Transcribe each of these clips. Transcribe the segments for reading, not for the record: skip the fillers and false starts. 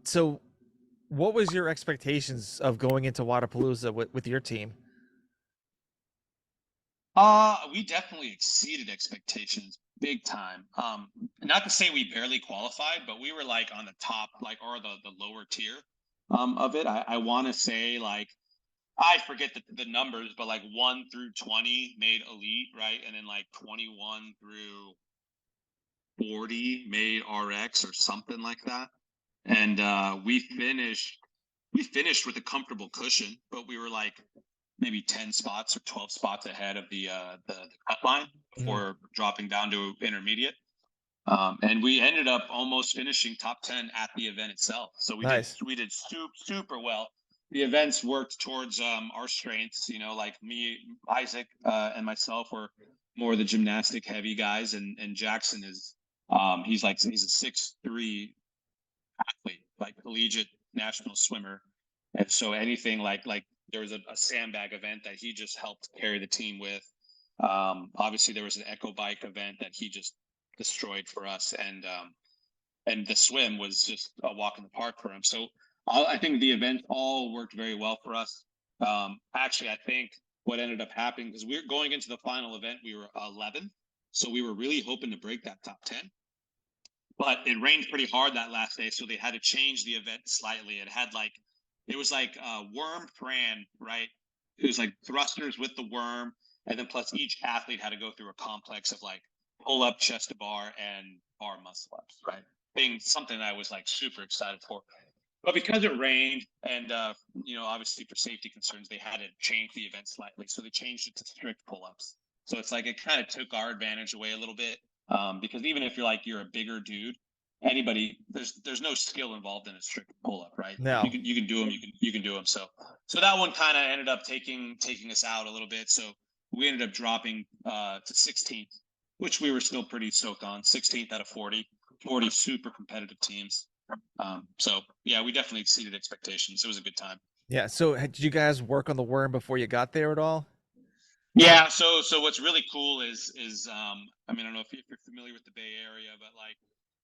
So what was your expectations of going into Wadapalooza with your team? We definitely exceeded expectations big time. Not to say we barely qualified, but we were like on the top, like, or the lower tier of it. I want to say, like, I forget the numbers, but like 1 through 20 made elite, right? And then like 21 through 40 made RX or something like that. And we finished with a comfortable cushion, but we were like maybe 10 spots or 12 spots ahead of the cut line Mhm. before dropping down to intermediate. And we ended up almost finishing top 10 at the event itself. So Nice. we did super well. The events worked towards our strengths, like me, Isaac, and myself were more the gymnastic heavy guys, and Jackson is he's a 6'3" athlete, like collegiate national swimmer. And so anything like there was a sandbag event that he just helped carry the team with. Obviously there was an echo bike event that he just destroyed for us, and the swim was just a walk in the park for him. So I think the event all worked very well for us. Actually, I think what ended up happening, because we were going into the final event, we were 11th, so we were really hoping to break that top 10. But it rained pretty hard that last day, so they had to change the event slightly. It was like worm Fran, right? It was like thrusters with the worm, and then plus each athlete had to go through a complex of like pull up, chest to bar, and bar muscle ups, right? Being something I was like super excited for. But because it rained and obviously for safety concerns, they had to change the event slightly. So they changed it to strict pull-ups. So it's like it kind of took our advantage away a little bit. Because even if you're a bigger dude, anybody there's no skill involved in a strict pull-up, right? Like No. you can do them, you can do them. So that one kind of ended up taking us out a little bit. So we ended up dropping to 16th, which we were still pretty stoked on. 16th out of 40 super competitive teams. So yeah, we definitely exceeded expectations. It was a good time. Yeah. So did you guys work on the worm before you got there at all? Yeah. So what's really cool is I mean, I don't know if you're familiar with the Bay Area, but like,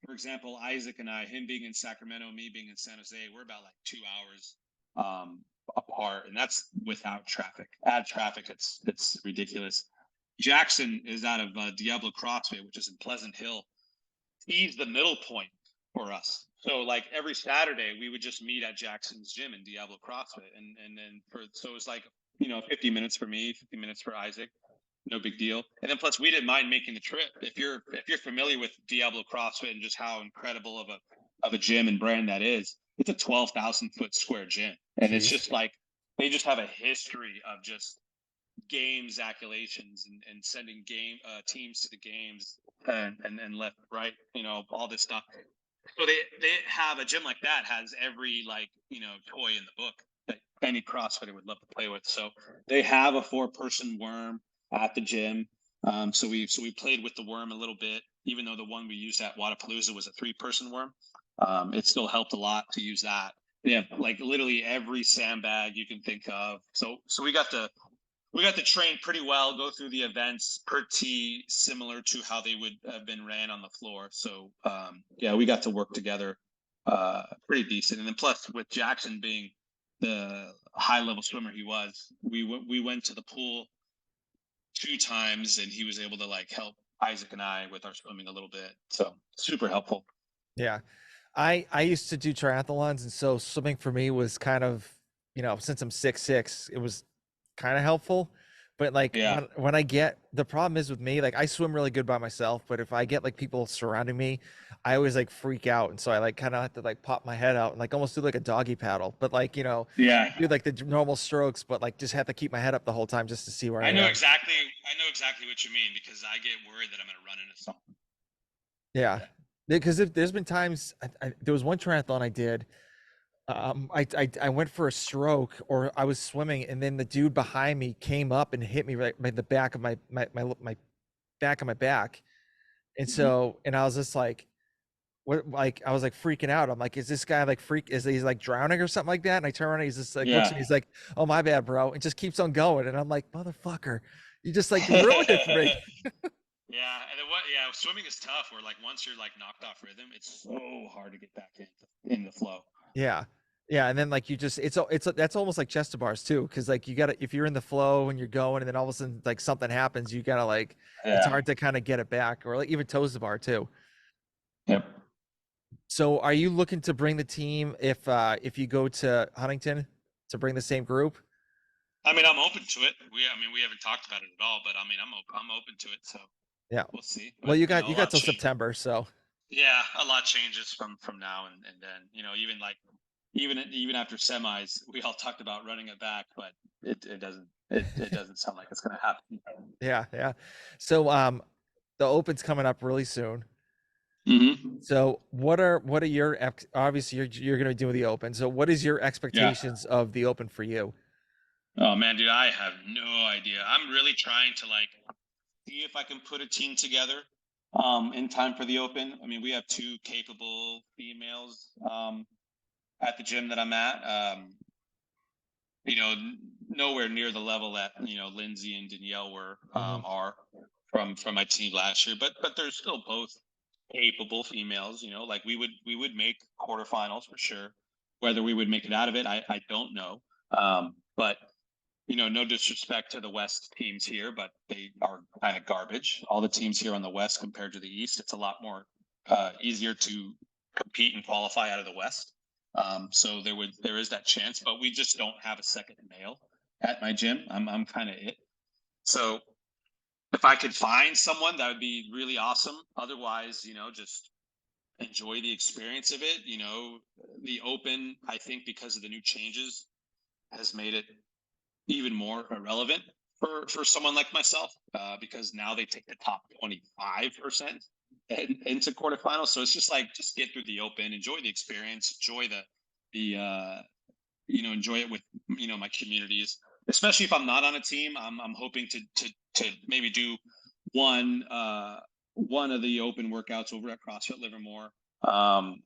for example, Isaac and I, him being in Sacramento, me being in San Jose, we're about like 2 hours apart, and that's without traffic. Add traffic, it's ridiculous. Jackson is out of Diablo CrossFit, which is in Pleasant Hill. He's the middle point for us. So like every Saturday we would just meet at Jackson's gym in Diablo CrossFit, and then so it's like 50 minutes for me, 50 minutes for Isaac, no big deal. And then plus we didn't mind making the trip. If you're familiar with Diablo CrossFit and just how incredible of a gym and brand that is, it's a 12,000 foot square gym, and it's Jeez. just like they just have a history of just games accolations and sending game teams to the games and left right, all this stuff. So they have a gym like that has every toy in the book that any CrossFitter would love to play with. So they have a 4-person worm at the gym. So we played with the worm a little bit, even though the one we used at Wadapalooza was a 3-person worm. It still helped a lot to use that. They have like literally every sandbag you can think of. So we got to train pretty well, go through the events pretty similar to how they would have been ran on the floor. So yeah, we got to work together pretty decent. And then plus with Jackson being the high level swimmer he was, we went to the pool 2 times, and he was able to like help Isaac and I with our swimming a little bit. So super helpful. Yeah. I used to do triathlons, and so swimming for me was kind of, since I'm 6'6", it was kind of helpful. But like Yeah. when I get the problem is with me, like I swim really good by myself, but if I get like people surrounding me, I always like freak out. And so I like kind of have to like pop my head out and like almost do like a doggy paddle, but like, Yeah. do like the normal strokes, but like just have to keep my head up the whole time just to see where I am. I know exactly what you mean, because I get worried that I'm going to run into something. Yeah. Because there's been times there was one triathlon I did. I went for a stroke, or I was swimming, and then the dude behind me came up and hit me right by the back of my back of my back. And Mhm. so, and I was just like, what, like, I was like freaking out. I'm like, is this guy like is he's like drowning or something like that? And I turn around, and he's just like, looks at me, Yeah. he's like, oh, my bad, bro. And just keeps on going. And I'm like, motherfucker, you just like ruined it for me. Yeah, and then what? Yeah, swimming is tough. Where like once you're like knocked off rhythm, it's so hard to get back in the flow. Yeah. Yeah, and then like you just it's that's almost like chest to bars too, because like you gotta if you're in the flow and you're going, and then all of a sudden like something happens, you gotta like it's Yeah. hard to kind of get it back, or like even toes to bar too. Yep. So are you looking to bring the team if you go to Huntington to bring the same group? I mean, I'm open to it. I mean, we haven't talked about it at all, but I mean, I'm open to it. So Yeah. we'll see. Well, But you know, you a got lot till change. September, so Yeah, a lot changes from now and then. You know, even like even after semis, we all talked about running it back, but it doesn't sound like it's going to happen. yeah, yeah. So the Open's coming up really soon. Mm-hmm. So what are your obviously you're going to be doing the Open. So what is your Yeah. expectations of the Open for you? Oh man, dude, I have no idea. I'm really trying to like see if I can put a team together in time for the Open. I mean, we have two capable females at the gym that I'm at. You know, nowhere near the level that you know Lindsay and Danielle were are from my team last year, but they're still both capable females. You know, like we would make quarterfinals for sure. Whether we would make it out of it, I don't know. But you know, no disrespect to the West teams here, but they are kind of garbage. All the teams here on the West compared to the East, it's a lot more easier to compete and qualify out of the West. So there is that chance, but we just don't have a second male at my gym. I'm kind of it. So if I could find someone, that would be really awesome. Otherwise, you know, just enjoy the experience of it. You know, the Open, I think, because of the new changes, has made it even more irrelevant for someone like myself because now they take the top 25% into quarterfinals. So it's just like just get through the Open, enjoy the experience, enjoy the you know, enjoy it with you know my communities. Especially if I'm not on a team, I'm hoping to maybe do one one of the Open workouts over at CrossFit Livermore.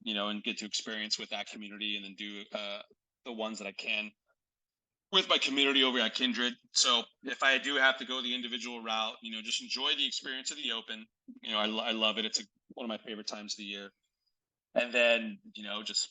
You know, and get to experience with that community, and then do the ones that I can with my community over at Kindred. So if I do have to go the individual route, you know, just enjoy the experience of the Open. You know, I love it. It's one of my favorite times of the year. And then, you know, just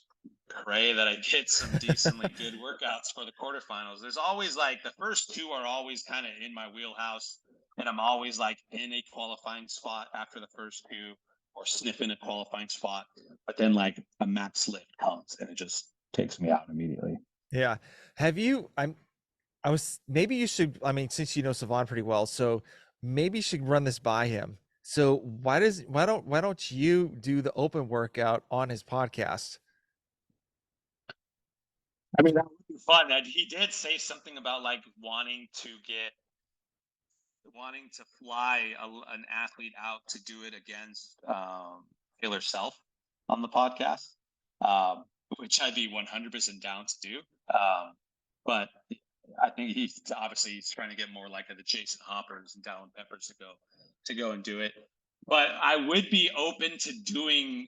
pray that I get some decently good workouts for the quarterfinals. There's always like the first two are always kind of in my wheelhouse. And I'm always like in a qualifying spot after the first two or sniffing a qualifying spot. But then like a max lift comes and it just takes me out immediately. Yeah. Have you I was maybe you should I mean since you know Savon pretty well, so maybe you should run this by him. So why don't you do the Open workout on his podcast? I mean, that would be fun. That he did say something about like wanting to fly an athlete out to do it against Taylor Self on the podcast, which I'd be 100% down to do. But I think he's trying to get more like the Jason Hoppers and Dallin Peppers to go and do it. But I would be open to doing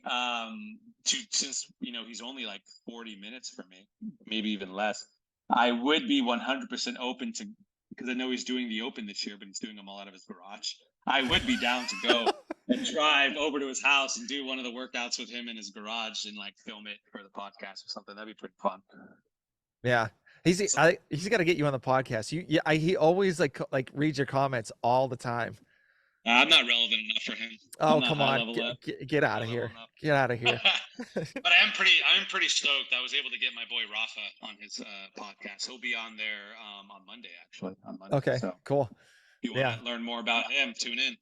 since you know he's only like 40 minutes for me, maybe even less. I would be 100% open to because I know he's doing the Open this year, but he's doing them all out of his garage. I would be down to go and drive over to his house and do one of the workouts with him in his garage and like film it for the podcast or something. That'd be pretty fun. Yeah. He's got to get you on the podcast. He always like reads your comments all the time. I'm not relevant enough for him. Oh, I'm not come high on. level enough. Get out of here. Get out of here. But I'm pretty stoked. I was able to get my boy Rafa on his podcast. He'll be on there on Monday, actually. On Monday. Okay, So cool. if you want to learn more about him, tune in.